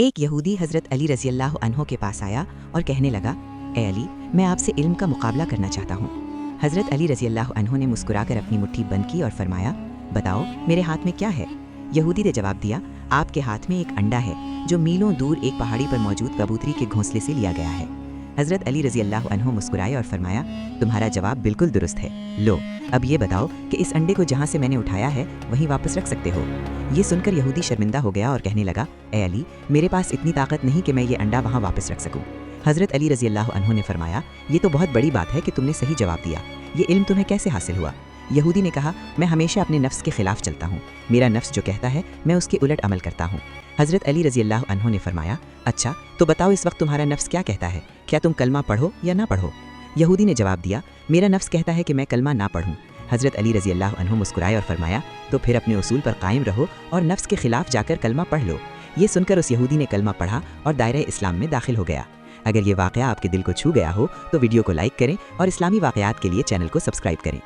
ایک یہودی حضرت علی رضی اللہ عنہ کے پاس آیا اور کہنے لگا، اے علی، میں آپ سے علم کا مقابلہ کرنا چاہتا ہوں۔ حضرت علی رضی اللہ عنہ نے مسکرا کر اپنی مٹھی بند کی اور فرمایا، بتاؤ میرے ہاتھ میں کیا ہے؟ یہودی نے جواب دیا، آپ کے ہاتھ میں ایک انڈا ہے جو میلوں دور ایک پہاڑی پر موجود کبوتری کے گھونسلے سے لیا گیا ہے۔ حضرت علی رضی اللہ عنہ مسکرائے اور فرمایا، تمہارا جواب بالکل درست ہے، لو اب یہ بتاؤ کہ اس انڈے کو جہاں سے میں نے اٹھایا ہے وہیں واپس رکھ سکتے ہو؟ یہ سن کر یہودی شرمندہ ہو گیا اور کہنے لگا، اے علی، میرے پاس اتنی طاقت نہیں کہ میں یہ انڈا وہاں واپس رکھ سکوں۔ حضرت علی رضی اللہ عنہ نے فرمایا، یہ تو بہت بڑی بات ہے کہ تم نے صحیح جواب دیا، یہ علم تمہیں کیسے حاصل ہوا؟ یہودی نے کہا، میں ہمیشہ اپنے نفس کے خلاف چلتا ہوں، میرا نفس جو کہتا ہے میں اس کے الٹ عمل کرتا ہوں۔ حضرت علی رضی اللہ عنہ نے فرمایا، اچھا تو بتاؤ اس وقت تمہارا نفس کیا کہتا ہے، کیا تم کلمہ پڑھو یا نہ پڑھو؟ یہودی نے جواب دیا، میرا نفس کہتا ہے کہ میں کلمہ نہ پڑھوں۔ حضرت علی رضی اللہ عنہ مسکرائے اور فرمایا، تو پھر اپنے اصول پر قائم رہو اور نفس کے خلاف جا کر کلمہ پڑھ لو۔ یہ سن کر اس یہودی نے کلمہ پڑھا اور دائرہ اسلام میں داخل ہو گیا۔ اگر یہ واقعہ آپ کے دل کو چھو گیا ہو تو ویڈیو کو لائک کریں اور اسلامی واقعات کے لیے چینل کو سبسکرائب کریں۔